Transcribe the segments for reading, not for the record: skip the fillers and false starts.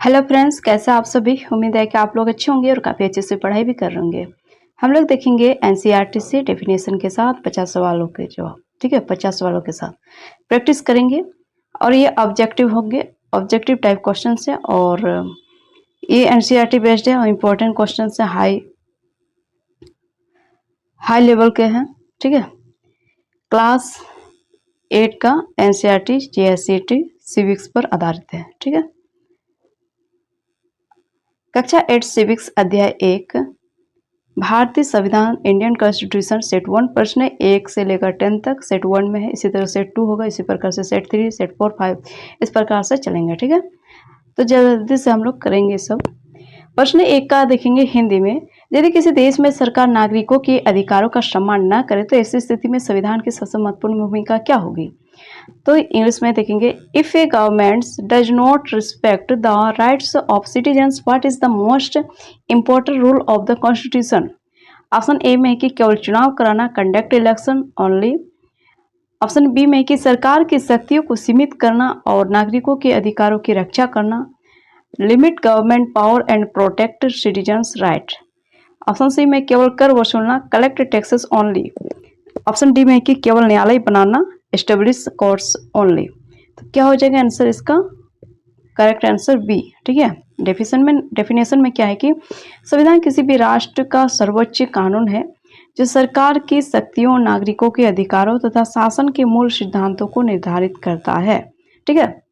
Hello friends, कैसे आप सभी। उम्मीद है कि आप लोग अच्छे होंगे और काफ़ी अच्छे से पढ़ाई भी कर रहे होंगे। हम लोग देखेंगे एनसीईआरटी से डेफिनेशन के साथ 50 सवालों के जवाब। ठीक है, 50 सवालों के साथ प्रैक्टिस करेंगे और ये ऑब्जेक्टिव होंगे, ऑब्जेक्टिव टाइप क्वेश्चन है और ये एनसीईआरटी बेस्ड है और इम्पोर्टेंट क्वेश्चन है, हाई लेवल के हैं। ठीक है, क्लास 8 का एनसीईआरटी जीएससीटी सिविक्स पर आधारित है। ठीक है, कक्षा 8 सिविक्स अध्याय 1 भारतीय संविधान इंडियन कॉन्स्टिट्यूशन सेट 1 प्रश्न 1 से लेकर 10 तक सेट 1 में है। इसी तरह सेट 2 होगा, इसी प्रकार से सेट 3 सेट 4 5 इस प्रकार से चलेंगे। ठीक है, तो जल्दी से हम लोग करेंगे सब। प्रश्न 1 का देखेंगे हिंदी में। यदि किसी देश में सरकार नागरिकों के अधिकारों का सम्मान न करे तो ऐसी स्थिति में संविधान की सबसे महत्वपूर्ण भूमिका क्या होगी। तो इंग्लिश में देखेंगे, if a government does not respect the rights of citizens what is the most important rule of the constitution. Option A में है कि केवल चुनाव कराना, conduct election only. Option B में है कि सरकार की शक्तियों को सीमित करना और नागरिकों के अधिकारों की रक्षा करना, limit government power and protect citizens right. Option C में केवल कर वसूलना, collect taxes only. Option D में कि केवल न्यायालय बनाना, एस्टेब्लिश कोर्ट्स ओनली। तो क्या हो जाएगा आंसर इसका? Correct answer B. ठीक है, डेफिनेशन में क्या है कि संविधान किसी भी राष्ट्र का सर्वोच्च कानून है जो सरकार की शक्तियों, नागरिकों के अधिकारों तथा शासन के मूल सिद्धांतों को निर्धारित करता है। ठीक है,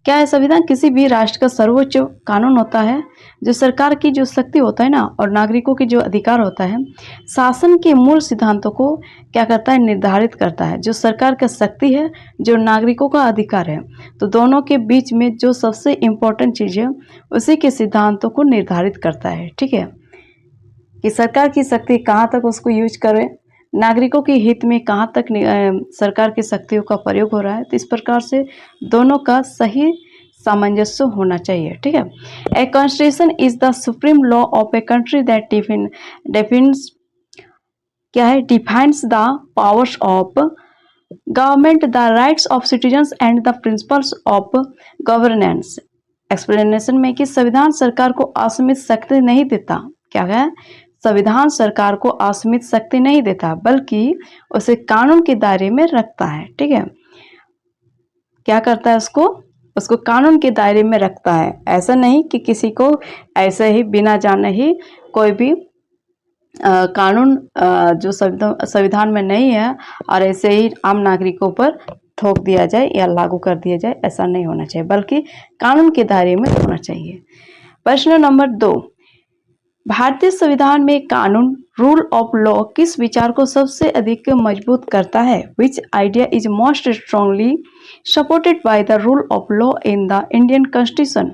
क्या है, संविधान किसी भी राष्ट्र का सर्वोच्च कानून होता है जो सरकार की जो शक्ति होता है ना और नागरिकों की जो अधिकार होता है, शासन के मूल सिद्धांतों को क्या करता है, निर्धारित करता है। जो सरकार का शक्ति है, जो नागरिकों का अधिकार है, तो दोनों के बीच में जो सबसे इम्पोर्टेंट चीज़ है उसी के सिद्धांतों को निर्धारित करता है। ठीक है, कि सरकार की शक्ति कहाँ तक उसको यूज करें, नागरिकों के हित में कहाँ तक सरकार की शक्तियों का प्रयोग हो रहा है। तो इस प्रकार से दोनों का सही सामंजस्य होना चाहिए। ठीक है, a constitution is the supreme law of a country that defines क्या है, defines the powers of government, the rights of citizens and the principles of governance. Explanation में कि संविधान सरकार को असीमित शक्ति नहीं देता। क्या है, संविधान सरकार को असीमित शक्ति नहीं देता बल्कि उसे कानून के दायरे में रखता है। ठीक है, क्या करता है, उसको कानून के दायरे में रखता है। ऐसा नहीं कि किसी को ऐसे ही बिना जाने ही कोई भी कानून जो संविधान में नहीं है और ऐसे ही आम नागरिकों पर थोप दिया जाए या लागू कर दिया जाए, ऐसा नहीं होना चाहिए बल्कि कानून के दायरे में होना चाहिए। प्रश्न नंबर 2, भारतीय संविधान में कानून, रूल ऑफ लॉ किस विचार को सबसे अधिक मजबूत करता है। विच idea is most strongly supported by the rule of law in the Indian constitution.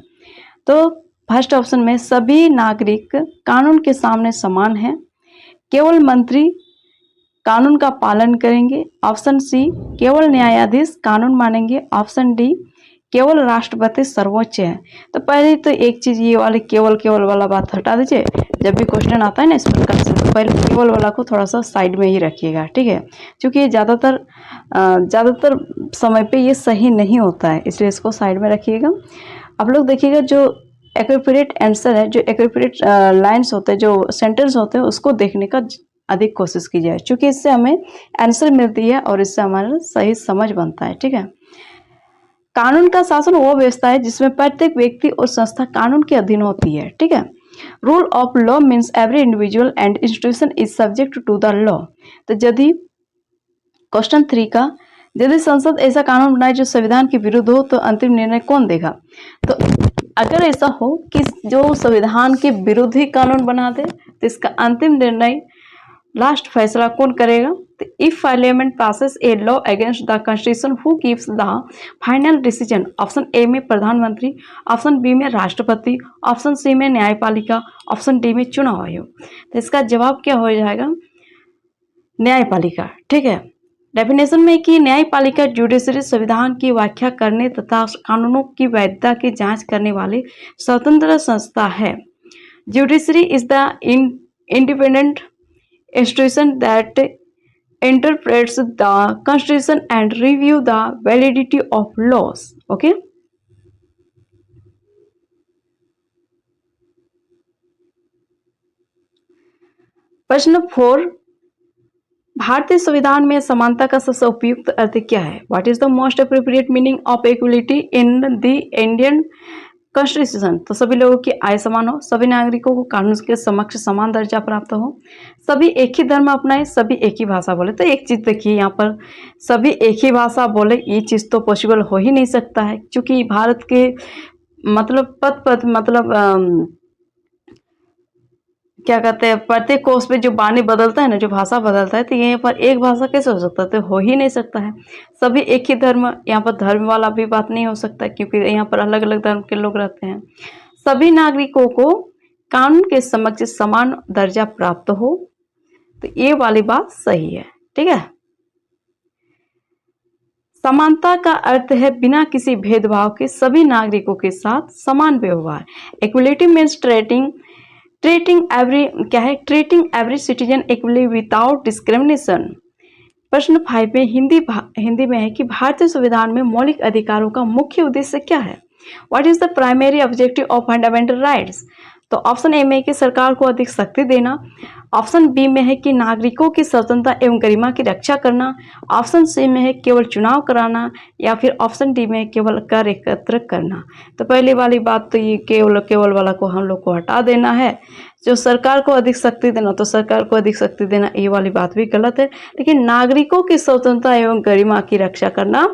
तो फर्स्ट ऑप्शन में सभी नागरिक कानून के सामने समान हैं, केवल मंत्री कानून का पालन करेंगे। ऑप्शन सी, केवल न्यायाधीश कानून मानेंगे। ऑप्शन डी, केवल राष्ट्रपति सर्वोच्च है। तो पहले तो एक चीज ये वाली केवल वाला बात हटा दीजिए। जब भी क्वेश्चन आता है ना इस प्रकार से, तो पहले केवल वाला को थोड़ा सा साइड में ही रखिएगा। ठीक है, क्योंकि ये ज़्यादातर समय पे ये सही नहीं होता है, इसलिए इसको साइड में रखिएगा। आप लोग देखिएगा जो एक्यूरेट आंसर है, जो एक्यूरेट लाइन्स होते हैं, जो सेंटेंस होते हैं, उसको देखने का अधिक कोशिश की जाए, क्योंकि इससे हमें आंसर मिलती है और इससे हमारा सही समझ बनता है। ठीक है, कानून का शासन वो व्यवस्था है जिसमें प्रत्येक व्यक्ति और संस्था कानून के अधीन होती है। ठीक है, rule of law means every individual and institution is subject to the law. तो यदि क्वेश्चन 3 का, यदि संसद ऐसा कानून बनाए जो संविधान के विरुद्ध हो तो अंतिम निर्णय कौन देगा। तो अगर ऐसा हो कि जो संविधान के विरुद्ध ही कानून बना दे तो इसका अंतिम निर्णय, लास्ट फैसला कौन करेगा। If parliament passes a law against the constitution who gives the final decision. Option A में प्रधानमंत्री, ऑप्शन बी में राष्ट्रपति, ऑप्शन सी में न्यायपालिका, ऑप्शन डी में चुनाव आयोग। तो इसका जवाब क्या हो जाएगा, न्यायपालिका। ठीक है, डेफिनेशन में कि न्यायपालिका जुडिशरी संविधान की व्याख्या करने तथा कानूनों की वैधता की जांच करने वाली स्वतंत्र संस्था है। Judiciary is the independent institution that interprets the constitution and review the validity of laws. Okay, प्रश्न 4, भारतीय संविधान में समानता का सबसे उपयुक्त अर्थ क्या है? What is the most appropriate meaning of equality in the Indian constitution? तो सभी लोगों की आय समान हो, सभी नागरिकों को कानून के समक्ष समान दर्जा प्राप्त हो, सभी एक ही धर्म अपनाएं, सभी एक ही भाषा बोले। तो एक चीज देखिए यहाँ पर, सभी एक ही भाषा बोले, ये चीज तो पॉसिबल हो ही नहीं सकता है, क्योंकि भारत के मतलब पद मतलब क्या कहते हैं, प्रत्येक कोष पे जो बानी बदलता है ना, जो भाषा बदलता है, तो यहाँ पर एक भाषा कैसे हो सकता है? तो हो ही नहीं सकता है। सभी एक ही धर्म, यहाँ पर धर्म वाला भी बात नहीं हो सकता, क्योंकि यहाँ पर अलग अलग धर्म के लोग रहते हैं। सभी नागरिकों को कानून के समक्ष समान दर्जा प्राप्त हो, तो ये वाली बात सही है। ठीक है। समानता का अर्थ है बिना किसी भेदभाव के सभी नागरिकों के साथ समान व्यवहार। Equality means treating every citizen equally without discrimination. प्रश्न 5 में हिंदी में है कि भारतीय संविधान में मौलिक अधिकारों का मुख्य उद्देश्य क्या है? What is the primary objective of fundamental rights? तो ऑप्शन ए में है कि सरकार को अधिक शक्ति देना, ऑप्शन बी में है कि नागरिकों की स्वतंत्रता एवं गरिमा की रक्षा करना, ऑप्शन सी में है केवल चुनाव कराना, या फिर ऑप्शन डी में केवल कर एकत्र करना। तो पहली वाली बात तो ये केवल वाला को हम लोग को हटा देना है। जो सरकार को अधिक शक्ति देना, तो सरकार को अधिक शक्ति देना, ये वाली बात भी गलत है। लेकिन नागरिकों की स्वतंत्रता एवं गरिमा की रक्षा करना,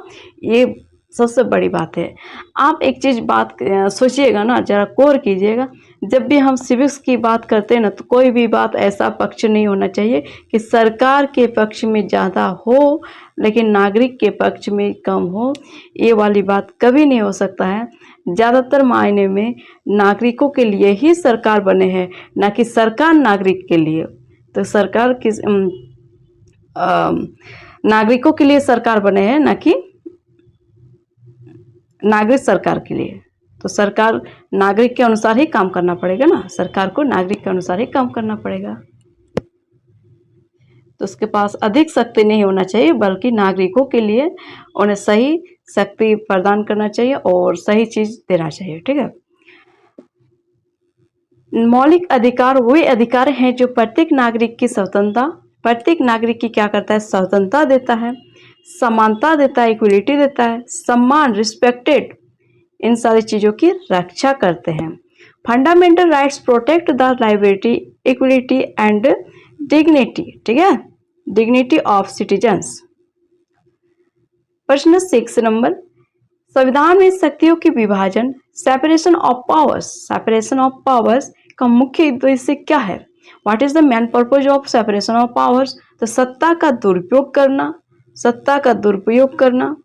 ये सबसे बड़ी बात है। आप एक चीज बात सोचिएगा ना, जरा गौर कीजिएगा, जब भी हम सिविक्स की बात करते हैं ना, तो कोई भी बात ऐसा पक्ष नहीं होना चाहिए कि सरकार के पक्ष में ज़्यादा हो लेकिन नागरिक के पक्ष में कम हो। ये वाली बात कभी नहीं हो सकता है। ज़्यादातर मायने में नागरिकों के लिए ही सरकार बने हैं, ना कि सरकार नागरिक के लिए। तो सरकार किस नागरिकों के लिए सरकार बने हैं, ना कि नागरिक सरकार के लिए। तो सरकार नागरिक के अनुसार ही काम करना पड़ेगा ना, सरकार को नागरिक के अनुसार ही काम करना पड़ेगा। तो उसके पास अधिक शक्ति नहीं होना चाहिए, बल्कि नागरिकों के लिए उन्हें सही शक्ति प्रदान करना चाहिए और सही चीज देना चाहिए। ठीक है। मौलिक अधिकार वे अधिकार हैं जो प्रत्येक नागरिक की स्वतंत्रता, प्रत्येक नागरिक की क्या करता है, स्वतंत्रता देता है, समानता देता है, इक्वलिटी देता है, सम्मान, रिस्पेक्टेड, इन सारी चीज़ों की रक्षा करते हैं। Fundamental rights protect the liberty, equality and dignity. ठीक है, डिग्निटी ऑफ सिटीजन्स। प्रश्न 6 नंबर, संविधान में शक्तियों के विभाजन, सेपरेशन ऑफ पावर्स का मुख्य उद्देश्य क्या है? What is the main purpose of separation of powers? तो सत्ता का दुरुपयोग करना।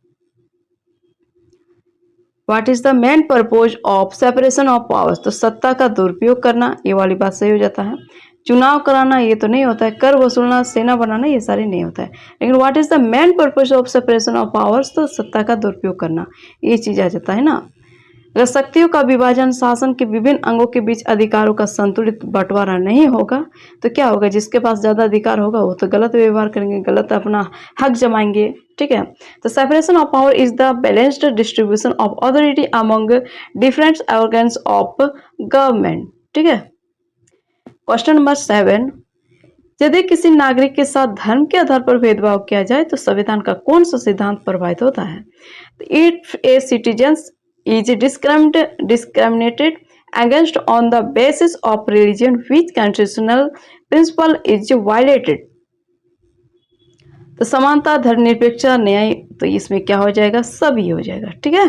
What is the main purpose of separation of powers? तो सत्ता का दुरुपयोग करना, ये वाली बात सही हो जाता है। चुनाव कराना, ये तो नहीं होता है। कर वसूलना, सेना बनाना, ये सारे नहीं होता है। लेकिन what is the main purpose of separation of powers? तो सत्ता का दुरुपयोग करना, ये चीज आ जाता है ना। अगर शक्तियों का विभाजन, शासन के विभिन्न अंगों के बीच अधिकारों का संतुलित बंटवारा नहीं होगा, तो क्या होगा? जिसके पास ज्यादा अधिकार होगा वो तो गलत व्यवहार करेंगे, गलत अपना हक जमाएंगे। ठीक है। तो separation of power is the balanced distribution of authority among different organs of government. ठीक है। क्वेश्चन नंबर 7, यदि किसी नागरिक के साथ धर्म के आधार पर भेदभाव किया जाए तो संविधान का कौन सा सिद्धांत प्रभावित होता है? If a citizen is discriminated against on the basis of religion, which constitutional principle is violated? तो समानता, धर्मनिरपेक्षता, न्याय, तो इसमें क्या हो जाएगा? सभी हो जाएगा। ठीक है।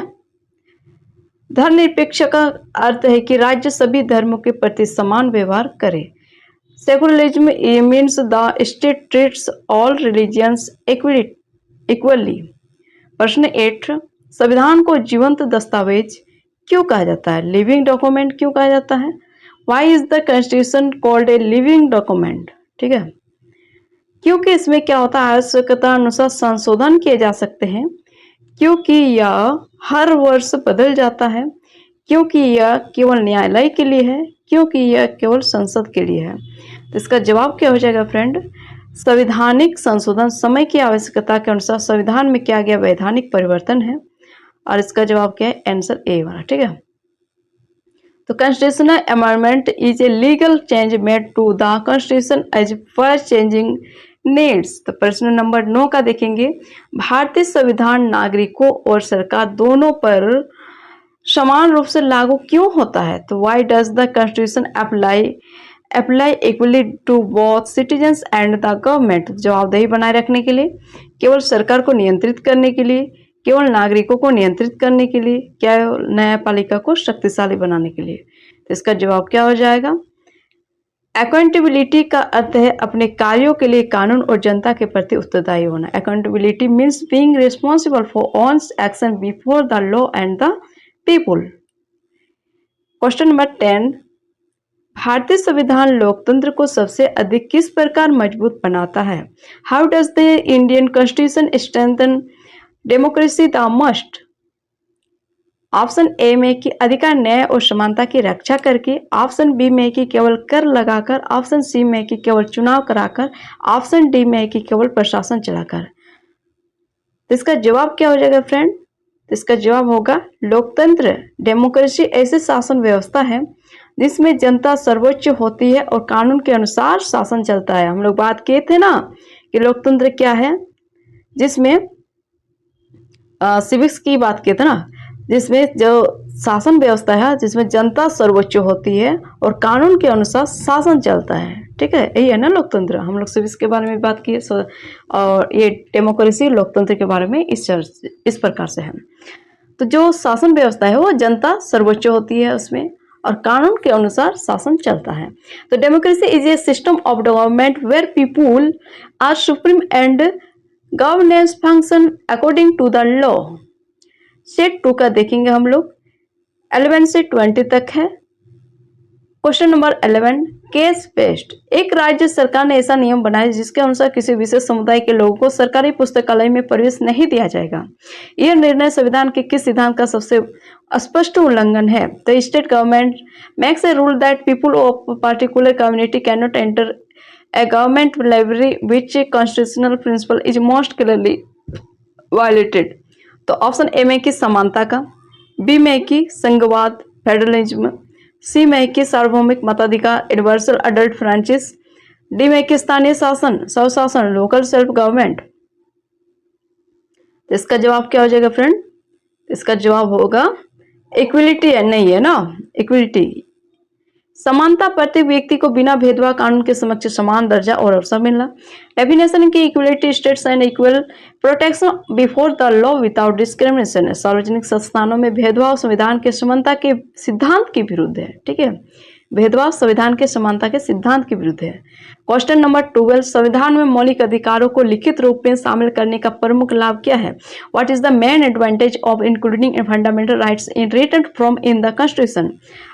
धर्मनिरपेक्ष का अर्थ है कि राज्य सभी धर्मों के प्रति समान व्यवहार करे। Secularism means the state treats all religions equally. प्रश्न 8, संविधान को जीवंत दस्तावेज क्यों कहा जाता है? लिविंग डॉक्यूमेंट क्यों कहा जाता है? Why is the constitution called a living document? ठीक है। क्योंकि इसमें क्या होता है, आवश्यकता अनुसार संशोधन किए जा सकते हैं, क्योंकि यह हर वर्ष बदल जाता है, क्योंकि यह केवल न्यायालय के लिए है, क्योंकि यह केवल संसद के लिए है। तो इसका जवाब क्या हो जाएगा फ्रेंड? संवैधानिक संशोधन समय की आवश्यकता के अनुसार संविधान में किया गया वैधानिक परिवर्तन है, और इसका जवाब क्या है? आंसर ए वाला। ठीक है। तो constitutional amendment is a legal change made to the constitution as per changing needs। तो प्रश्न नंबर 9 का देखेंगे, भारतीय संविधान नागरिकों और सरकार दोनों पर समान रूप से लागू क्यों होता है? तो why does the constitution apply equally to both citizens and the government? जवाबदेही बनाए रखने के लिए, केवल सरकार को नियंत्रित करने के लिए, केवल नागरिकों को नियंत्रित करने के लिए, क्या न्यायपालिका को शक्तिशाली बनाने के लिए? तो इसका जवाब क्या हो जाएगा? अकाउंटेबिलिटी का अर्थ है अपने कार्यों के लिए कानून और जनता के प्रति उत्तरदायी होना। Accountability means being responsible for one's action before the law and the people. Question number 10, भारतीय संविधान लोकतंत्र को सबसे अधिक किस प्रकार मजबूत बनाता है? How does the Indian constitution strengthen democracy the must? Option A में कि अधिकार, न्याय और समानता की रक्षा करके, ऑप्शन बी में कि केवल कर लगाकर, ऑप्शन सी में कि केवल चुनाव कराकर, ऑप्शन डी में कि केवल प्रशासन चलाकर। तो इसका जवाब क्या हो जाएगा फ्रेंड? तो इसका जवाब होगा लोकतंत्र, डेमोक्रेसी ऐसे शासन व्यवस्था है जिसमें जनता सर्वोच्च होती है और कानून के अनुसार शासन चलता है। हम लोग बात किए थे ना कि लोकतंत्र क्या है, जिसमें सिविक्स की बात किए थे ना, जिसमें जो शासन व्यवस्था है जिसमें जनता सर्वोच्च होती है और कानून के अनुसार शासन चलता है। ठीक है, यही है ना लोकतंत्र। हम लोग सिविक्स के बारे में बात किए और ये डेमोक्रेसी लोकतंत्र के बारे में इस प्रकार से है। तो जो शासन व्यवस्था है वो जनता सर्वोच्च होती है उसमें और कानून के अनुसार शासन चलता है। तो democracy is a system of government where people are supreme and governance function according to the law. Set 2 का देखेंगे हम लोग, 11 से 20 तक है। Question number 11, case based. एक राज्य सरकार ने ऐसा नियम बनाया जिसके अनुसार किसी विशेष समुदाय के लोगों को सरकारी पुस्तकालय में प्रवेश नहीं दिया जाएगा। यह निर्णय संविधान के किस सिद्धांत का सबसे स्पष्ट उल्लंघन है? The state government makes a rule that people of particular community can not enter a government library which constitutional principle is most clearly violated. तो ऑप्शन ए में कि समानता का, बी में कि संघवाद फेडरलिज्म, सी में कि सार्वभौमिक मताधिकार यूनिवर्सल अडल्ट फ्रांचाइज, डी में कि स्थानीय शासन स्वशासन लोकल सेल्फ गवर्नमेंट। तो इसका जवाब क्या हो जाएगा फ्रेंड? इसका जवाब होगा इक्विलिटी है, नहीं है ना, इक्विलिटी समानता, प्रत्येक व्यक्ति को बिना भेदभाव कानून के समक्ष समान दर्जा और अवसर मिलना। डेफिनेशन की equality states and equal protection before the law without discrimination. सार्वजनिक संस्थानों में भेदभाव संविधान के समानता के सिद्धांत के विरुद्ध है। ठीक है, भेदभाव संविधान के समानता के सिद्धांत के विरुद्ध है। क्वेश्चन नंबर 12, संविधान में मौलिक अधिकारों को लिखित रूप में शामिल करने का प्रमुख लाभ क्या है? What is the main advantage of including fundamental rights in written from in the constitution?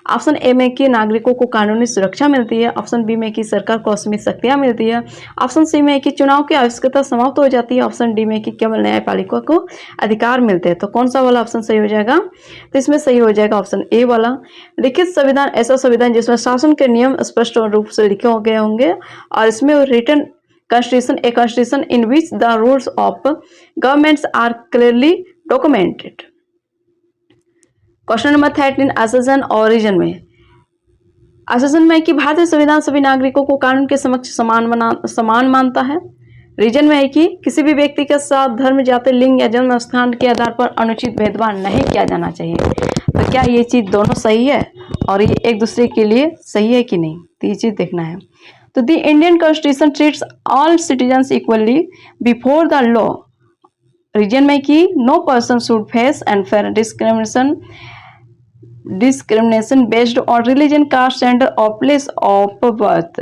Option A में कि नागरिकों को कानूनी सुरक्षा मिलती है, ऑप्शन बी में कि सरकार को असीमित शक्तियां मिलती है, ऑप्शन सी में कि चुनाव की आवश्यकता समाप्त हो जाती है, ऑप्शन डी में कि केवल न्यायपालिका को अधिकार मिलते हैं। तो कौन सा वाला ऑप्शन सही हो जाएगा? तो इसमें सही हो जाएगा ऑप्शन ए वाला। लिखित संविधान ऐसा संविधान जिसमें शासन के नियम स्पष्ट रूप से लिखे गए होंगे और इसमें written constitution a constitution in which the rules of governments are clearly documented. Question number 13, association और रीजन में। असोसिएशन में कि भारतीय संविधान सभी नागरिकों को कानून के समक्ष समान मानता है। रीजन में है कि किसी भी व्यक्ति के साथ धर्म, जाति, लिंग या जन्म स्थान के आधार पर अनुचित भेदभाव नहीं किया जाना चाहिए। तो क्या ये चीज दोनों सही है और ये एक दूसरे के लिए सही है कि नहीं? तो ये चीज देखना है। तो the Indian constitution treats all citizens equally before the law. Reason में कि no person should face unfair discrimination based on religion, caste, gender और प्लेस ऑफ बर्थ।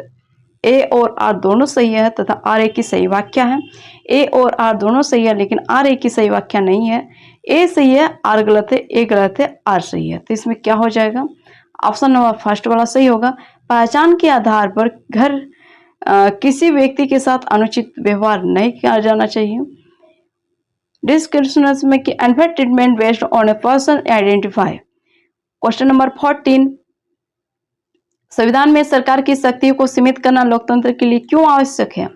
ए और आर दोनों सही है तथा आर ए की सही व्याख्या है। ए और आर दोनों सही है लेकिन आर ए की सही व्याख्या नहीं है। ए सही है, आर गलत है, ए गलत है, आर सही है। तो इसमें क्या हो जाएगा? ऑप्शन नंबर फर्स्ट वाला सही होगा। पहचान के आधार पर किसी व्यक्ति के साथ अनुचित व्यवहार नहीं किया जाना चाहिए। डिस्क्रिमिनेशन में कि unfair treatment based on a person identify. Question number 14, संविधान में सरकार की शक्तियों को सीमित करना लोकतंत्र के लिए क्यों आवश्यक है?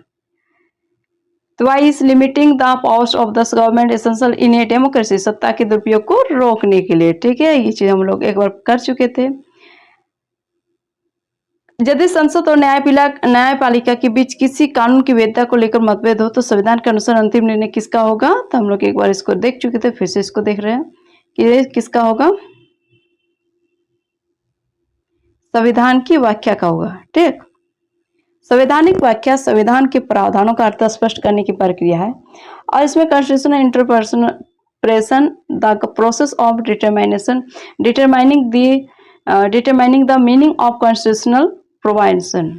तो why is limiting the powers of the government essential in a democracy. सत्ता के दुरुपयोग को रोकने के लिए। ठीक है, ये चीज हम लोग एक बार कर चुके थे। यदि संसद और न्यायपालिका के बीच किसी कानून की वैधता को लेकर मतभेद हो तो संविधान के अनुसार अंतिम निर्णय किसका होगा? तो हम लोग एक बार इसको देख चुके थे, फिर से इसको देख रहे हैं कि ये किसका होगा? संविधान की व्याख्या का होगा। ठीक, संवैधानिक व्याख्या संविधान के प्रावधानों का अर्थ स्पष्ट करने की प्रक्रिया है और इसमें constitutional interpretation the process of determining the meaning of constitutional provision.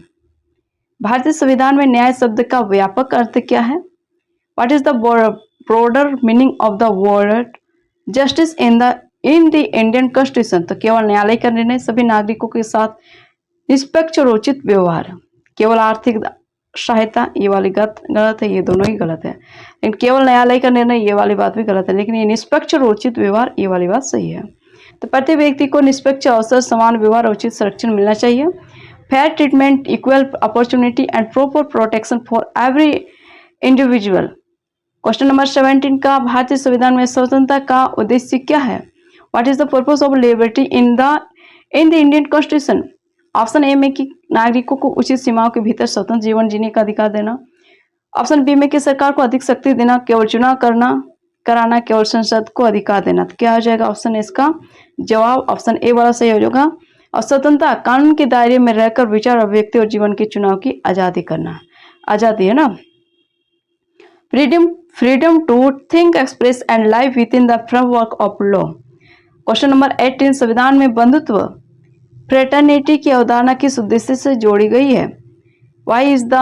भारतीय संविधान में न्याय शब्द का व्यापक अर्थ क्या है? What is the broader meaning of the word justice in the Indian constitution? तो केवल न्यायालय का निर्णय, सभी नागरिकों के साथ निष्पक्ष और उचित व्यवहार, केवल आर्थिक सहायता, ये वाली गलत है, ये दोनों ही गलत है। लेकिन केवल न्यायालय का निर्णय, ये वाली बात भी गलत है, लेकिन ये निष्पक्ष और उचित व्यवहार, ये वाली बात सही है। तो प्रत्येक व्यक्ति को निष्पक्ष अवसर, समान व्यवहार और उचित संरक्षण मिलना चाहिए। Fair treatment, equal opportunity and proper protection for every individual. Question number 17 का भारतीय संविधान में स्वतंत्रता का उद्देश्य क्या है? What is the purpose of liberty in the Indian constitution? Option A में कि नागरिकों को उचित सीमाओं के भीतर स्वतंत्र जीवन जीने का अधिकार देना। ऑप्शन बी में कि सरकार को अधिक शक्ति देना, केवल चुनाव कराना, केवल संसद को अधिकार देना। तो क्या हो जाएगा ऑप्शन इसका जवाब? ऑप्शन ए वाला सही हो जाएगा। और स्वतंत्रता, कानून के दायरे में रहकर विचार अभिव्यक्ति और जीवन के चुनाव की आजादी करना, आजादी है ना। Freedom to think, express and live within the framework of law. Question number 18 संविधान में बंधुत्व, फ्रेटर्निटी की अवधारणा किस उद्देश्य से जोड़ी गई है? Why is the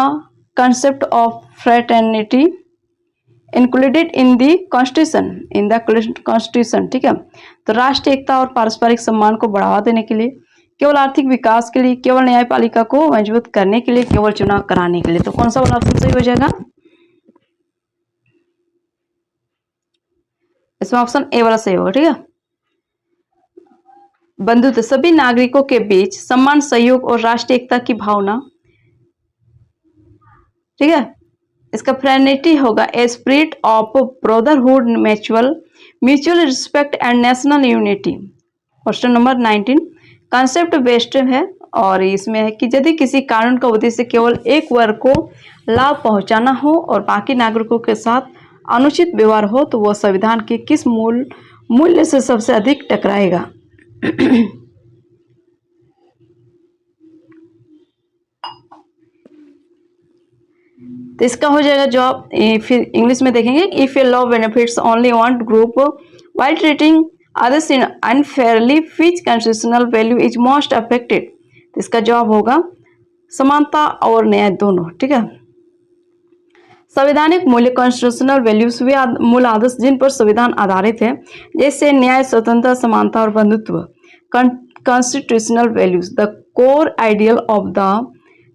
concept of fraternity included in the constitution? ठीक है, तो राष्ट्रीय एकता और पारस्परिक सम्मान को बढ़ावा देने के लिए, केवल आर्थिक विकास के लिए, केवल न्यायपालिका को मजबूत करने के लिए, केवल चुनाव कराने के लिए। तो कौन सा वाला ऑप्शन सही हो जाएगा? इसमें ऑप्शन ए वाला सही होगा। ठीक है, बंधुत्व, सभी नागरिकों के बीच सम्मान, सहयोग और राष्ट्रीय एकता की भावना। ठीक है, इसका फ्रेटर्निटी होगा a spirit of brotherhood, mutual respect and national unity. Question number 19 concept based है और इसमें है कि यदि किसी कानून का उद्देश्य केवल एक वर्ग को लाभ पहुंचाना हो और बाकी नागरिकों के साथ अनुचित व्यवहार हो तो वह संविधान के किस मूल्य से सबसे अधिक टकराएगा? तो इसका हो जाएगा जवाब, फिर इंग्लिश में देखेंगे, if a law benefits only one group while treating others in unfairly which constitutional value is most affected? तो इसका जवाब होगा समानता और न्याय दोनों। ठीक है, संवैधानिक मूल्य कॉन्स्टिट्यूशनल वैल्यूज वे मूल आदर्श जिन पर संविधान आधारित है, जैसे न्याय, स्वतंत्रता, समानता और बंधुत्व। Constitutional values the core ideal of the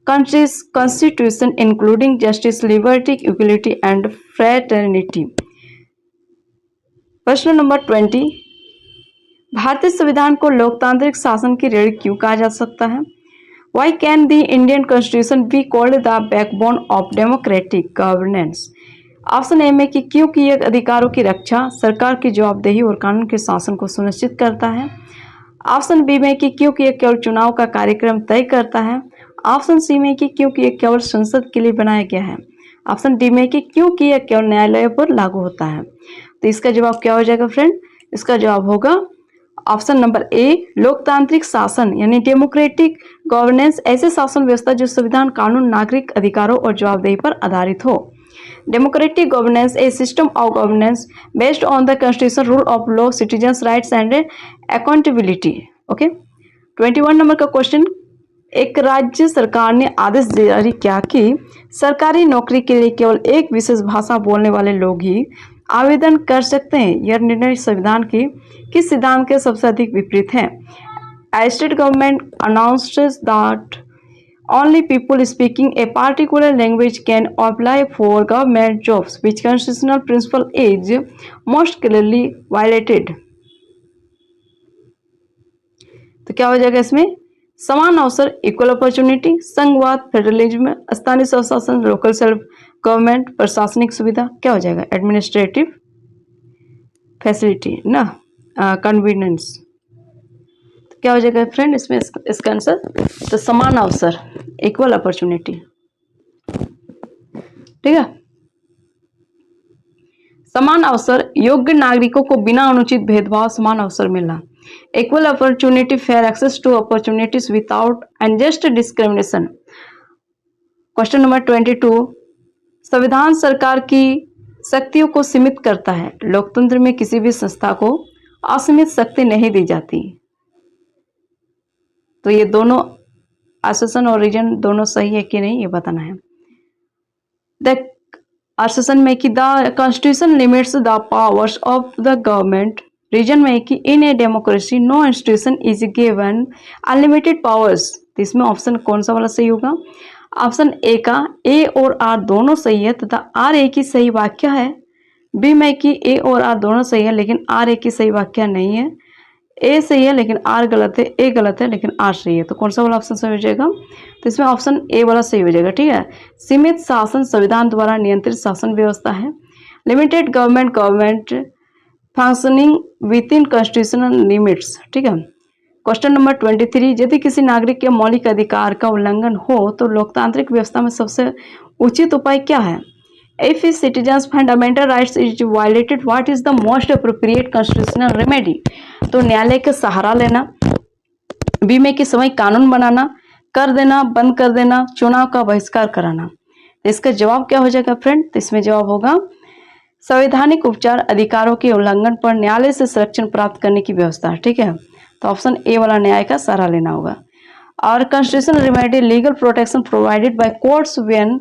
country's constitution including justice, liberty, equality and fraternity। प्रश्न नंबर 20 भारतीय संविधान को लोकतांत्रिक शासन की रीढ़ क्यों कहा जा सकता है? Why can the Indian Constitution be called the backbone of democratic governance? Option A में कि क्योंकि यह अधिकारों की रक्षा, सरकार की जवाबदेही और कानून के शासन को सुनिश्चित करता है। ऑप्शन बी में कि क्योंकि यह केवल चुनाव का कार्यक्रम तय करता है। ऑप्शन सी में कि क्योंकि यह केवल संसद के लिए बनाया गया है। ऑप्शन डी में कि क्योंकि यह केवल न्यायालय पर लागू होता है। तो इसका जवाब क्या हो जाएगा फ्रेंड? इसका जवाब होगा ऑप्शन नंबर ए, लोकतांत्रिक शासन यानी डेमोक्रेटिक गवर्नेंस, ऐसे शासन व्यवस्था जो संविधान, कानून, नागरिक अधिकारों और जवाबदेही पर आधारित हो। Democratic governance a system of governance based on the constitution, rule of law, citizens rights and accountability. Okay, 21 number का क्वेश्चन, एक राज्य सरकार ने आदेश जारी किया कि सरकारी नौकरी के लिए केवल एक विशेष भाषा बोलने वाले लोग ही आवेदन कर सकते हैं। यह निर्णय संविधान के किस सिद्धांत के सबसे अधिक विपरीत है? State government announces that only people speaking a particular language can apply for government jobs, which constitutional principle is most clearly violated? तो क्या हो जाएगा इसमें? समान अवसर, इक्वल अपॉर्चुनिटी, संघवाद, फेडरलिज्म, स्थानीय स्वशासन, लोकल सेल्फ गवर्नमेंट, प्रशासनिक सुविधा। क्या हो जाएगा? एडमिनिस्ट्रेटिव फैसिलिटी ना, कन्वीनियंस। क्या हो जाएगा फ्रेंड इसमें इसका आंसर? तो समान अवसर, इक्वल अपॉर्चुनिटी। ठीक है, समान अवसर, योग्य नागरिकों को बिना अनुचित भेदभाव समान अवसर मिलना। Equal opportunity, fair access to opportunities without unjust discrimination. Question number 22, संविधान सरकार की शक्तियों को सीमित करता है। लोकतंत्र में किसी भी संस्था को असीमित शक्ति नहीं दी जाती। तो ये दोनों एसेशन और रीजन दोनों सही है कि नहीं ये बताना है। द एसेशन में कि the constitution limits the powers of the government. Reason में कि in a democracy no institution is given unlimited powers. तो इसमें ऑप्शन कौन सा वाला सही होगा? ऑप्शन ए का ए और आर दोनों सही है तथा आर ए की सही वाक्य है। बी में कि ए और आर दोनों सही है लेकिन आर ए की सही वाक्य नहीं है। ए सही है लेकिन आर गलत है, ए गलत है लेकिन आर सही है। तो कौन सा वाला ऑप्शन सही हो जाएगा? तो इसमें ऑप्शन ए वाला सही हो जाएगा। ठीक है, सीमित शासन संविधान द्वारा नियंत्रित शासन व्यवस्था है। Limited government functioning with in constitutional limits. ठीक है, क्वेश्चन नंबर 23, यदि किसी नागरिक के मौलिक अधिकार का उल्लंघन हो तो लोकतांत्रिक व्यवस्था में सबसे उचित उपाय क्या है? If a citizen's fundamental rights is violated, what is the most appropriate constitutional remedy? तो न्यायालय के सहारा लेना, बी में कि समय कानून बनाना, कर देना, बंद कर देना, चुनाव का बहिष्कार कराना। तो इसका जवाब क्या हो जाएगा फ्रेंड? तो इसमें जवाब होगा संवैधानिक उपचार अधिकारों के उल्लंघन पर न्यायालय से संरक्षण प्राप्त करने की व्यवस्था। ठीक है, तो ऑप्शन ए वाला न्याय का सहारा लेना होगा। और constitutional remedy, legal protection provided by courts when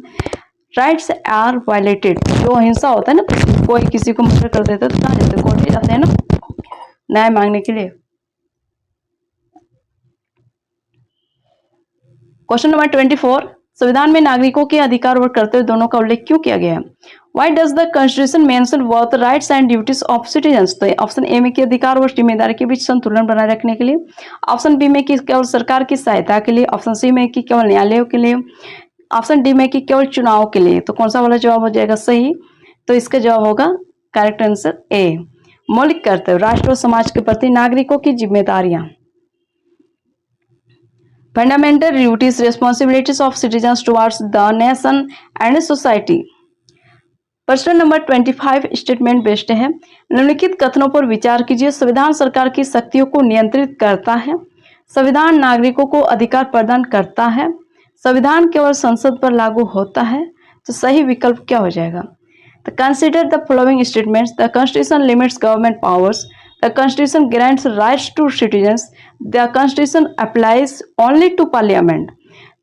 rights are violated. जो हिंसा होता है ना, कोई किसी को मर्डर कर देता है तो कहाँ जाते हैं? कोर्ट ही जाते हैं ना न्याय मांगने के लिए। क्वेश्चन नंबर 24, संविधान में नागरिकों के अधिकार और कर्तव्य दोनों का उल्लेख क्यों किया गया है? Why does the Constitution mention both rights and duties of citizens? तो ऑप्शन ए में कि अधिकार और जिम्मेदारी के बीच संतुलन बनाए रखने के लिए। ऑप्शन बी में कि केवल सरकार की सहायता के लिए। ऑप्शन सी में कि केवल न्यायालयों के लिए। ऑप्शन डी में कि केवल चुनाव के लिए। तो कौन सा वाला जवाब हो जाएगा सही? तो इसका जवाब होगा करेक्ट आंसर ए, मौलिक कर्तव्य, राष्ट्र और समाज के प्रति नागरिकों की जिम्मेदारियां। Fundamental duties, responsibilities of citizens towards the nation and society. प्रश्न नंबर 25 स्टेटमेंट बेस्ड है। निम्नलिखित कथनों पर विचार कीजिए। संविधान सरकार की शक्तियों को नियंत्रित करता है। संविधान नागरिकों को अधिकार प्रदान करता है। संविधान केवल संसद पर लागू होता है। तो सही विकल्प क्या हो जाएगा? तो consider the following statements. The constitution limits government powers. The constitution grants rights to citizens. The constitution applies only to parliament.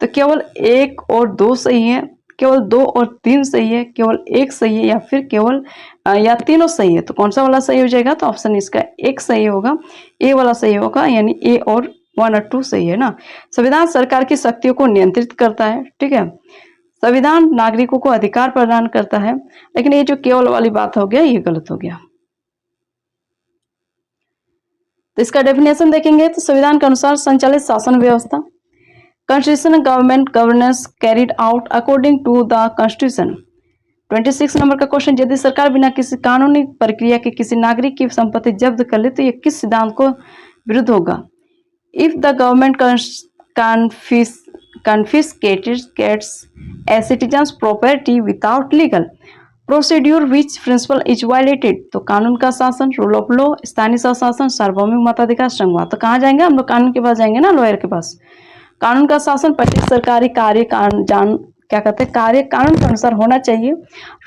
तो केवल एक और दो सही है, केवल 2 और 3 सही है, केवल 1 सही है, या फिर केवल या तीनों सही है। तो कौन सा वाला सही हो जाएगा? तो ऑप्शन इसका एक सही होगा, ए वाला सही होगा, यानी ए और 1 और 2 सही है ना। संविधान सरकार की शक्तियों को नियंत्रित करता है। ठीक है, संविधान नागरिकों को अधिकार प्रदान करता है, लेकिन ये जो केवल वाली बात हो गया ये गलत हो गया। तो इसका डेफिनेशन देखेंगे तो संविधान के अनुसार संचालित शासन व्यवस्था, Constitutional government governance carried out according to the Constitution। 26 number का क्वेश्चन, यदि सरकार बिना किसी कानूनी प्रक्रिया के किसी नागरिक की संपत्ति जब्त कर ले तो यह किस सिद्धांत को विरुद्ध होगा? If the government confiscates a citizen's property without legal procedure, which principle is violated? तो कानून का शासन, रूल ऑफ लॉ, स्थानीय स्वशासन, सार्वभौमिक मताधिकार, संघवाद। तो कहाँ जाएंगे हम लोग? कानून के पास जाएंगे ना, लॉयर के पास। कानून का शासन प्रत्येक सरकारी कार्य कार्य कानून के अनुसार होना चाहिए।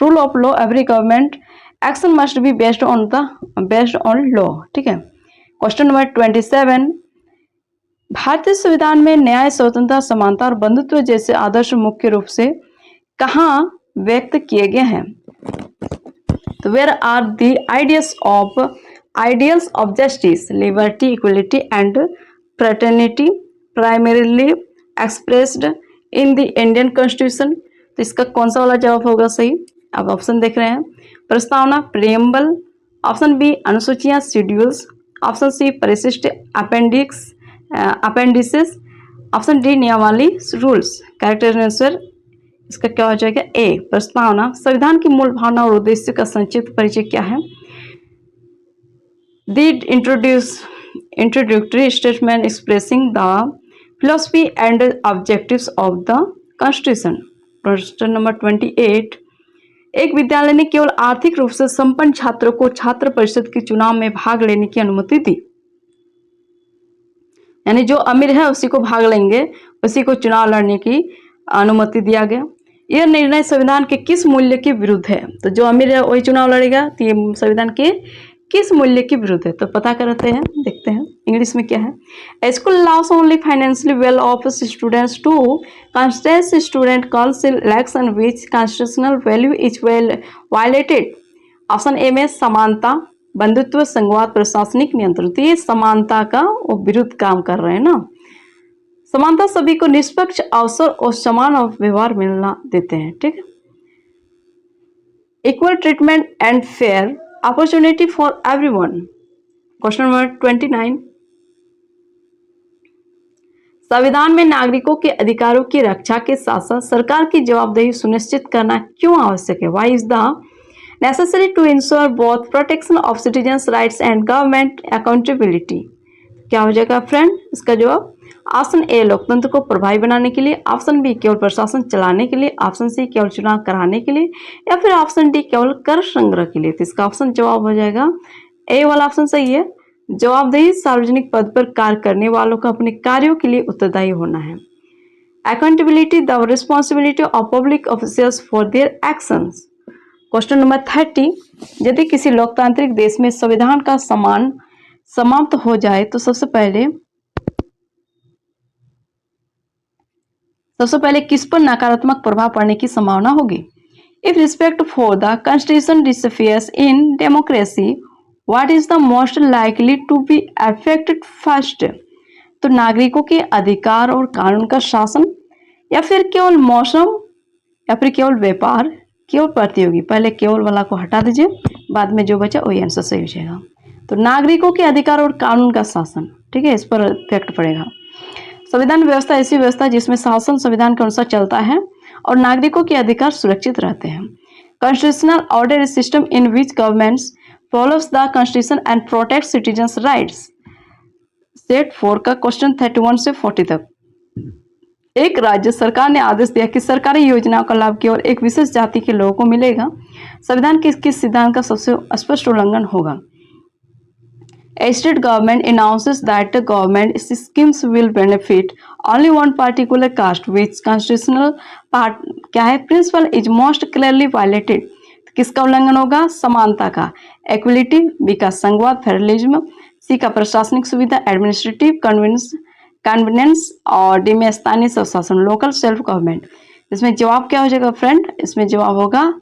Rule of law, every government action must be based on law. ठीक है, क्वेश्चन नंबर 27, भारतीय संविधान में न्याय, स्वतंत्रता, समानता और बंधुत्व जैसे आदर्श मुख्य रूप से कहाँ व्यक्त किए गए हैं? तो where are the ideals of justice, liberty, equality and fraternity primarily expressed in the Indian constitution? तो इसका कौन सा वाला जवाब होगा सही? अब ऑप्शन देख रहे हैं। प्रस्तावना, प्रियम्बल। ऑप्शन बी अनुसूचियां, शेड्यूल्स। ऑप्शन सी परिशिष्ट, अपेंडिसेस। ऑप्शन डी नियमावली, रूल्स। करेक्ट आंसर इसका क्या हो जाएगा? ए, प्रस्तावना। संविधान की मूल भावना और उद्देश्य का संक्षिप्त परिचय क्या है? Did introduce introductory statement expressing the philosophy and objectives of the Constitution. Question number 28. एक विद्यालय ने केवल आर्थिक रूप से संपन्न छात्रों को छात्र परिषद के चुनाव में भाग लेने की अनुमति दी, यानी जो अमीर है उसी को भाग लेंगे, उसी को चुनाव लड़ने की अनुमति दिया गया। यह निर्णय संविधान के किस मूल्य के विरुद्ध है? तो जो अमीर है वही चुनाव लड़ेगा, तो ये संविधान के किस मूल्य के विरुद्ध है? तो पता करते हैं, देखते हैं इंग्लिश में क्या है। ए school allows only financially well off students to contest student council election which constitutional value is well violated. Option A में समानता, बंधुत्व, संघवाद, प्रशासनिक नियंत्रण। तो ये समानता का वो विरुद्ध काम कर रहे हैं ना। समानता सभी को निष्पक्ष अवसर और समान व्यवहार मिलना देते हैं, ठीक है। Equal treatment and fair opportunity for everyone. Question number 29. संविधान में नागरिकों के अधिकारों की रक्षा के साथ साथ सरकार की जवाबदेही सुनिश्चित करना क्यों आवश्यक है? Why is the necessary to ensure both protection of citizens' rights and government accountability? क्या हो जाएगा फ्रेंड इसका जवाब? ऑप्शन ए लोकतंत्र को प्रभावी बनाने के लिए, ऑप्शन बी केवल प्रशासन चलाने के लिए, ऑप्शन सी केवल चुनाव कराने के लिए, या फिर ऑप्शन डी केवल कर संग्रह के लिए। तो इसका ऑप्शन जवाब हो जाएगा ए वाला ऑप्शन सही है। जवाबदेही सार्वजनिक पद पर कार्य करने वालों को अपने कार्यों के लिए उत्तरदायी होना है। Accountability the responsibility of public officials for their actions. Question number 30। यदि किसी लोकतांत्रिक देश में संविधान का सम्मान समाप्त हो जाए तो सबसे पहले किस पर नकारात्मक प्रभाव पड़ने की संभावना होगी? If respect for the constitution disappears in democracy, what is the most likely to be affected first? तो नागरिकों के अधिकार और कानून का शासन, या फिर केवल मौसम, या फिर केवल व्यापार, केवल प्रतियोगी। पहले केवल वाला को हटा दीजिए, बाद में जो बचा वही आंसर सही हो जाएगा। तो नागरिकों के अधिकार और कानून का शासन, ठीक है, इस पर इफेक्ट पड़ेगा। संविधान व्यवस्था ऐसी व्यवस्था जिसमें शासन संविधान के अनुसार चलता है और नागरिकों के अधिकार सुरक्षित रहते हैं। Constitutional order is system in which governments follows the constitution and protect citizens rights. Set 4 का क्वेश्चन 31 से 40 तक। एक राज्य सरकार ने आदेश दिया कि सरकारी योजनाओं का लाभ केवल एक विशेष जाति के लोगों को मिलेगा। संविधान के किस सिद्धांत का सबसे स्पष्ट उल्लंघन होगा? A state government announces that the government schemes will benefit only one particular caste, which constitutional part क्या है principle is most clearly violated. किसका उल्लंघन होगा? समानता का। Equality, B का संघवाद, फेडरलिज्म, C का प्रशासनिक सुविधा, एडमिनिस्ट्रेटिव कन्वीनियंस, और डी में स्थानीय स्वशासन, लोकल सेल्फ गवर्नमेंट। इसमें जवाब क्या हो जाएगा फ्रेंड? इसमें जवाब होगा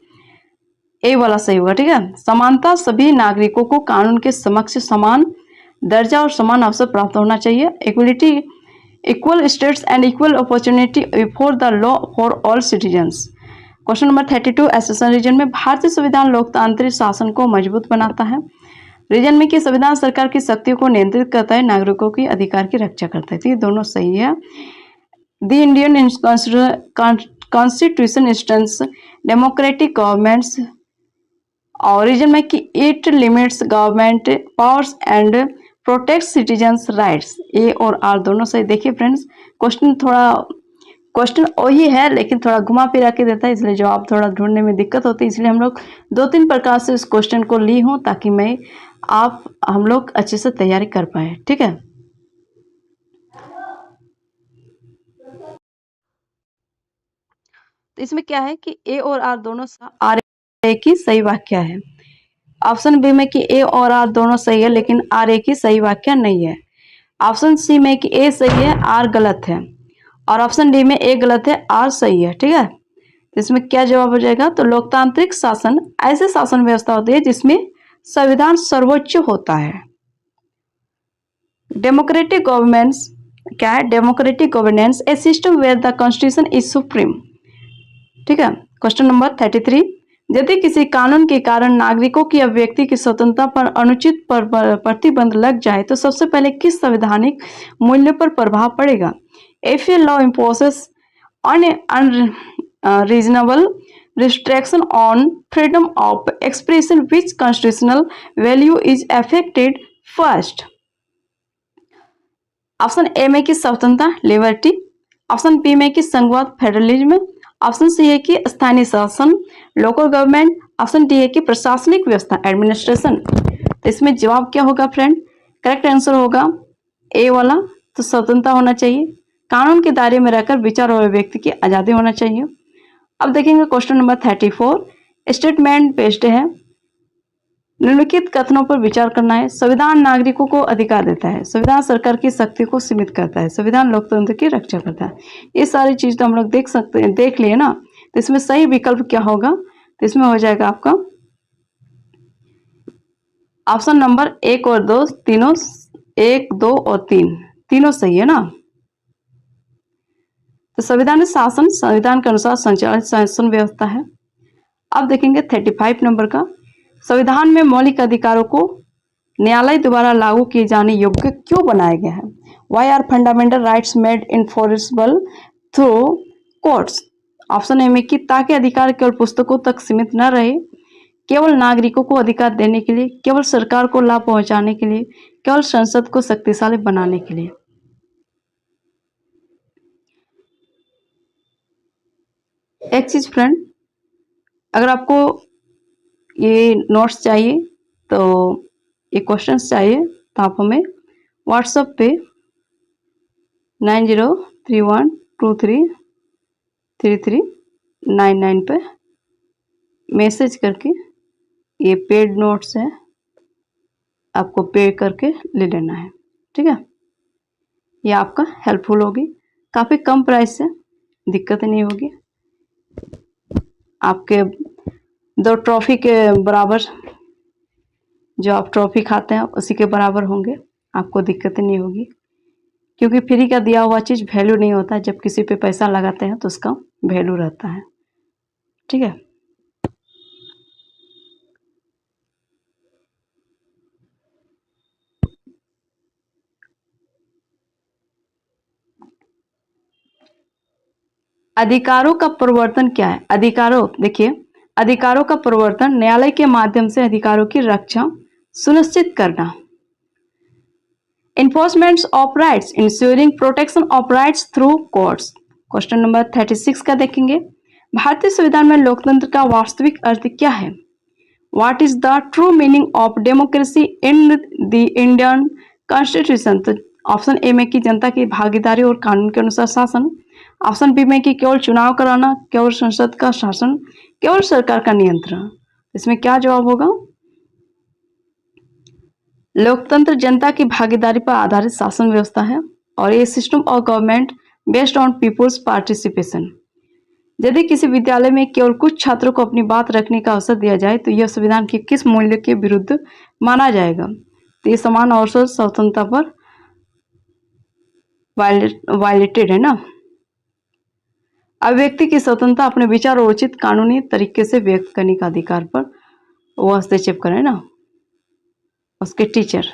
ए वाला सही होगा, ठीक है। समानता, सभी नागरिकों को कानून के समक्ष समान दर्जा और समान अवसर प्राप्त होना चाहिए। Equality, equal status and equal opportunity before the law for all citizens. Question number 32। Assertion reason में भारतीय संविधान लोकतांत्रिक शासन को मजबूत बनाता है। रीजन में कि संविधान सरकार की शक्तियों को नियंत्रित करता है, नागरिकों के अधिकार की रक्षा करता है। तो ये दोनों सही है। The Indian constitution instance democratic governments, और रीजन में कि it limits government powers and protect citizens rights. A और आर दोनों सही। देखिए फ्रेंड्स, क्वेश्चन वही है लेकिन थोड़ा घुमा फिरा के देता है, इसलिए जवाब थोड़ा ढूंढने में दिक्कत होती है। इसलिए हम लोग 2-3 प्रकार से इस क्वेश्चन को ली हूँ ताकि हम लोग अच्छे से तैयारी कर पाए, ठीक है। तो इसमें क्या है कि ए और आर दोनों आर ए की सही वाक्य है। ऑप्शन बी में कि ए और आर दोनों सही है लेकिन आर ए की सही वाक्य नहीं है। ऑप्शन सी में कि ए सही है, आर गलत है, और ऑप्शन डी में ए गलत है, आर सही है, ठीक है। इसमें क्या जवाब हो जाएगा? तो लोकतांत्रिक शासन ऐसे शासन व्यवस्था होती है जिसमें संविधान सर्वोच्च होता है। डेमोक्रेटिक गवर्नेंस क्या है? Democratic governance a system where the constitution is supreme, ठीक है। Question number 33। यदि किसी कानून के कारण नागरिकों की अभिव्यक्ति की स्वतंत्रता पर अनुचित प्रतिबंध लग जाए तो सबसे पहले किस संवैधानिक मूल्य पर प्रभाव पड़ेगा? If a law imposes unreasonable restriction on freedom of expression, which constitutional value is affected first? Option A में कि स्वतंत्रता लिबर्टी, ऑप्शन बी में कि संघवाद फेडरलिज्म, ऑप्शन सी है कि स्थानीय शासन लोकल गवर्नमेंट, ऑप्शन डी है कि प्रशासनिक व्यवस्था एडमिनिस्ट्रेशन। तो इसमें जवाब क्या होगा फ्रेंड? करेक्ट आंसर होगा ए वाला। तो स्वतंत्रता होना चाहिए, कानून के दायरे में रहकर विचार और व्यक्ति की आज़ादी होना चाहिए। अब देखेंगे क्वेश्चन नंबर 34, स्टेटमेंट बेस्ड है। निम्नलिखित कथनों पर विचार करना है। संविधान नागरिकों को अधिकार देता है, संविधान सरकार की शक्ति को सीमित करता है, संविधान लोकतंत्र की रक्षा करता है। ये सारी चीज तो हम लोग देख सकते हैं, देख लिए ना। तो इसमें सही विकल्प क्या होगा? तो इसमें हो जाएगा आपका ऑप्शन नंबर 1 और 2, तीनों 1, 2 और 3 तीनों सही है ना। तो संविधान शासन संविधान के अनुसार संचालित शासन व्यवस्था है। अब देखेंगे 35 नंबर का, संविधान में मौलिक अधिकारों को न्यायालय द्वारा लागू किए जाने योग्य क्यों बनाया गया है? Why are fundamental rights made enforceable through courts? Option A में कि ताकि अधिकार केवल पुस्तकों तक सीमित न रहे, केवल नागरिकों को अधिकार देने के लिए, केवल सरकार को लाभ पहुंचाने के लिए, केवल संसद को शक्तिशाली बनाने के लिए। एक चीज फ्रेंड, अगर आपको ये नोट्स चाहिए तो ये क्वेश्चंस चाहिए तो आप हमें व्हाट्सएप पे 9031233399 पे मैसेज करके, ये पेड नोट्स है, आपको पे करके ले लेना है, ठीक है। ये आपका हेल्पफुल होगी, काफ़ी कम प्राइस से, दिक्कत नहीं होगी। आपके 2 ट्रॉफी के बराबर, जो आप ट्रॉफी खाते हैं उसी के बराबर होंगे, आपको दिक्कत नहीं होगी। क्योंकि फ्री का दिया हुआ चीज़ वैल्यू नहीं होता है, जब किसी पे पैसा लगाते हैं तो उसका वैल्यू रहता है, ठीक है। अधिकारों का परिवर्तन क्या है? अधिकारों, देखिए, अधिकारों का परिवर्तन न्यायालय के माध्यम से अधिकारों की रक्षा सुनिश्चित करना। Enforcement of rights, ensuring protection of rights through courts। Question number 36 का देखेंगे, भारतीय संविधान में लोकतंत्र का वास्तविक अर्थ क्या है? What is the true meaning of democracy in the Indian Constitution? तो ऑप्शन ए में कि जनता की भागीदारी और कानून के अनुसार शासन, ऑप्शन बी में कि केवल चुनाव कराना, केवल संसद का शासन, केवल सरकार का नियंत्रण। इसमें क्या जवाब होगा? लोकतंत्र जनता की भागीदारी पर आधारित शासन व्यवस्था है और ये system of government based on people's participation. यदि किसी विद्यालय में केवल कुछ छात्रों को अपनी बात रखने का अवसर दिया जाए तो यह संविधान के किस मूल्य के विरुद्ध माना जाएगा? तो ये समान अवसर स्वतंत्रता पर वायलेटेड है ना। अभिव्यक्ति की स्वतंत्रता, अपने विचार और उचित कानूनी तरीके से व्यक्त करने का अधिकार पर वो हस्तक्षेप करें ना उसके टीचर।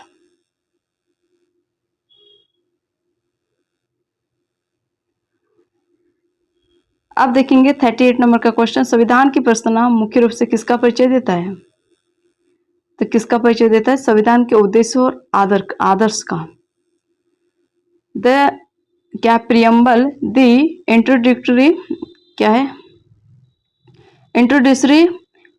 अब देखेंगे 38 नंबर का क्वेश्चन, संविधान की प्रस्तावना मुख्य रूप से किसका परिचय देता है? तो किसका परिचय देता है? संविधान के उद्देश्य और आदर्श का। द क्या प्रियम्बल, द इंट्रोडक्टरी, क्या है? Introductory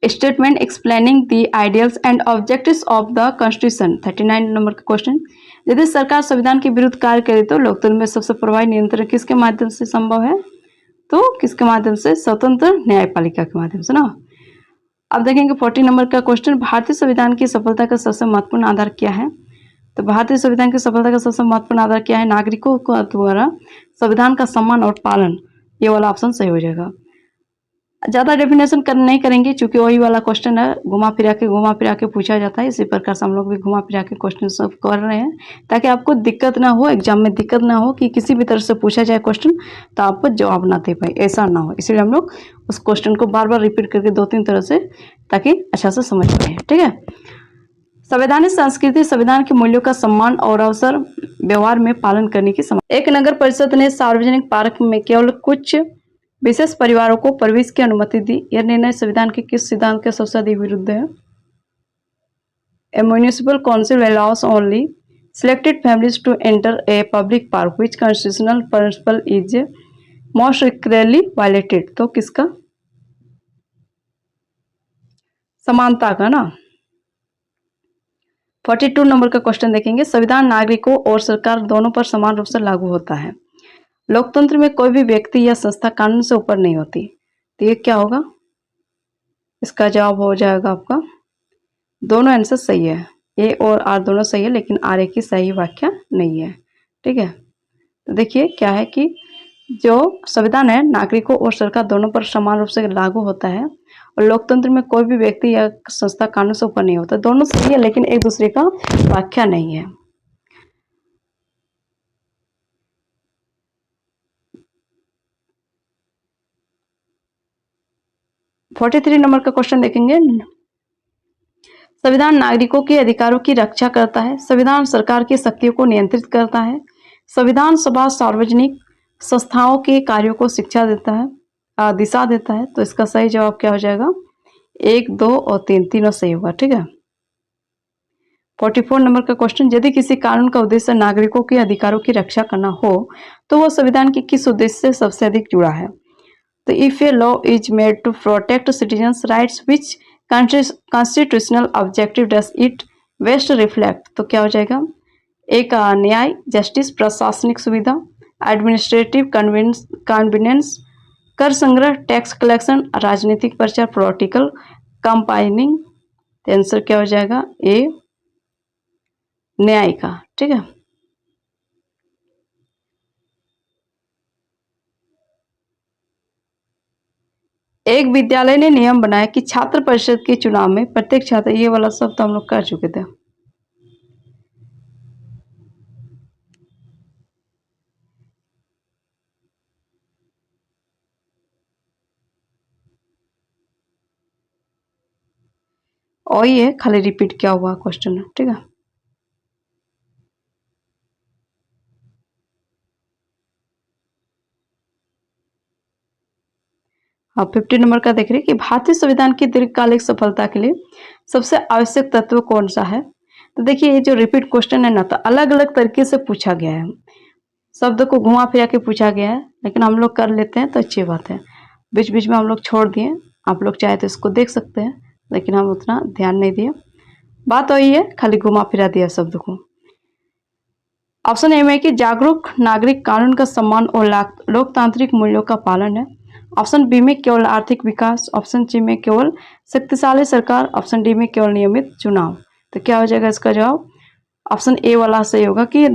statement explaining the ideals and objectives of the constitution. 39 number का क्वेश्चन, यदि सरकार संविधान के विरुद्ध कार्य करे तो लोकतंत्र में सबसे प्रभावी नियंत्रण किसके माध्यम से संभव है? तो किसके माध्यम से? स्वतंत्र न्यायपालिका के माध्यम से ना। अब देखेंगे 40 नंबर का क्वेश्चन, भारतीय संविधान की सफलता का सबसे महत्वपूर्ण आधार क्या है? तो भारतीय संविधान की सफलता का सबसे महत्वपूर्ण आधार क्या है? नागरिकों को द्वारा संविधान का सम्मान और पालन। ये वाला ऑप्शन सही हो जाएगा। ज़्यादा डेफिनेशन नहीं करेंगे क्योंकि वही वाला क्वेश्चन है, घुमा फिरा के पूछा जाता है। इसी प्रकार से हम लोग भी घुमा फिरा के क्वेश्चन सब कर रहे हैं ताकि आपको दिक्कत ना हो, एग्जाम में दिक्कत ना हो कि किसी भी तरह से पूछा जाए क्वेश्चन तो आप जवाब ना दे पाए, ऐसा ना हो। इसलिए हम लोग उस क्वेश्चन को बार बार रिपीट करके 2-3 तरह से, ताकि अच्छा से समझ पाए, ठीक है। संवैधानिक संस्कृति संविधान के मूल्यों का सम्मान और अवसर व्यवहार में पालन करने की समझ। एक नगर परिषद ने सार्वजनिक पार्क में केवल कुछ विशेष परिवारों को प्रवेश की अनुमति दी। यह निर्णय संविधान के किस सिद्धांत के सबसे अधिक विरुद्ध है? A municipal council allows only selected families to enter a public park, which constitutional principle is most clearly violated? तो किसका? समानता का ना। 42 नंबर का क्वेश्चन देखेंगे। संविधान नागरिकों और सरकार दोनों पर समान रूप से लागू होता है। लोकतंत्र में कोई भी व्यक्ति या संस्था कानून से ऊपर नहीं होती। तो ये क्या होगा? इसका जवाब हो जाएगा आपका, दोनों आंसर सही है, ए और आर दोनों सही है, लेकिन आर ए की सही व्याख्या नहीं है। ठीक है, तो देखिए क्या है कि जो संविधान है नागरिकों और सरकार दोनों पर समान रूप से लागू होता है, और लोकतंत्र में कोई भी व्यक्ति या संस्था कानून से ऊपर नहीं होता। दोनों सही है, लेकिन एक दूसरे का व्याख्या नहीं है। फोर्टी 43 नंबर का क्वेश्चन देखेंगे। संविधान नागरिकों के अधिकारों की रक्षा करता है। संविधान सरकार की शक्तियों को नियंत्रित करता है। संविधान सभा सार्वजनिक संस्थाओं के कार्यों को शिक्षा देता है, दिशा देता है। तो इसका सही जवाब क्या हो जाएगा? 1, 2 और 3 तीनों सही होगा। ठीक है, 44 नंबर का क्वेश्चन, यदि किसी कानून का उद्देश्य नागरिकों के अधिकारों की रक्षा करना हो तो वह संविधान के किस उद्देश्य से सबसे अधिक जुड़ा है? तो if a law is made to protect citizens rights, which constitutional objective does it best reflect? तो क्या हो जाएगा? एक न्याय, जस्टिस, प्रशासनिक सुविधा, एडमिनिस्ट्रेटिव कन्वीनियंस, कर संग्रह, टैक्स कलेक्शन, राजनीतिक प्रचार, पॉलिटिकल कंपाइनिंग। तो आंसर क्या हो जाएगा? ए, न्याय का। ठीक है, एक विद्यालय ने नियम बनाया कि छात्र परिषद के चुनाव में प्रत्येक छात्र, ये वाला सब तो हम लोग कर चुके थे। और ये खाली रिपीट क्या हुआ क्वेश्चन है। ठीक है, हाँ 50 नंबर का देख रहे हैं कि भारतीय संविधान की दीर्घकालिक सफलता के लिए सबसे आवश्यक तत्व कौन सा है? तो देखिए ये जो रिपीट क्वेश्चन है ना, तो अलग अलग तरीके से पूछा गया है, शब्द को घुमा फिरा के पूछा गया है, लेकिन हम लोग कर लेते हैं तो अच्छी बात है। बीच बीच में हम लोग छोड़ दिए, आप लोग चाहे तो इसको देख सकते हैं, लेकिन हम उतना ध्यान नहीं दिए। बात वही है, खाली घुमा फिरा दिया शब्द को। ऑप्शन ए में कि जागरूक नागरिक, कानून का सम्मान और लोकतांत्रिक मूल्यों का पालन है। ऑप्शन बी में केवल आर्थिक विकास। ऑप्शन सी में केवल शक्तिशाली सरकार। ऑप्शन डी में केवल नियमित चुनाव। तो क्या हो जाएगा इसका जवाब? ऑप्शन ए वाला सही होगा कि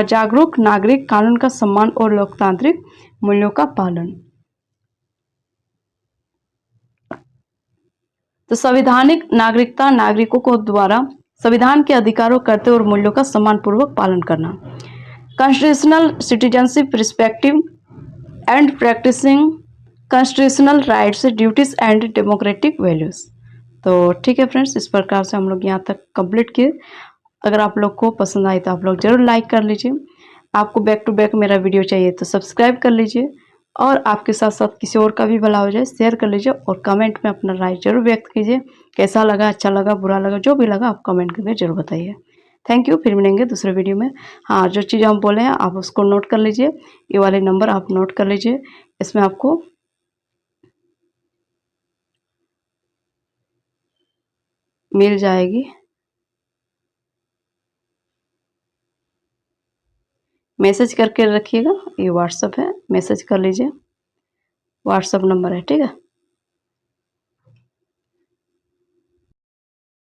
जागरूक नागरिक, कानून का सम्मान और लोकतांत्रिक मूल्यों का पालन। तो संवैधानिक नागरिकता नागरिकों को द्वारा संविधान के अधिकारों, कर्तव्य और मूल्यों का सम्मानपूर्वक पालन करना। Constitutional citizenship, respective and practicing constitutional rights, duties and democratic values. तो ठीक है फ्रेंड्स, इस प्रकार से हम लोग यहाँ तक कंप्लीट किए। अगर आप लोग को पसंद आई तो आप लोग जरूर लाइक कर लीजिए। आपको बैक टू बैक मेरा वीडियो चाहिए तो सब्सक्राइब कर लीजिए, और आपके साथ साथ किसी और का भी भला हो जाए शेयर कर लीजिए, और कमेंट में अपना राय जरूर व्यक्त कीजिए। कैसा लगा, अच्छा लगा, बुरा लगा, जो भी लगा आप कमेंट करके जरूर बताइए। थैंक यू, फिर मिलेंगे दूसरे वीडियो में। हाँ, जो चीज़ हम बोले हैं आप उसको नोट कर लीजिए, ये वाले नंबर आप नोट कर लीजिए, इसमें आपको मिल जाएगी। मैसेज करके रखिएगा, ये व्हाट्सअप है, मैसेज कर लीजिए, व्हाट्सअप नंबर है। ठीक है।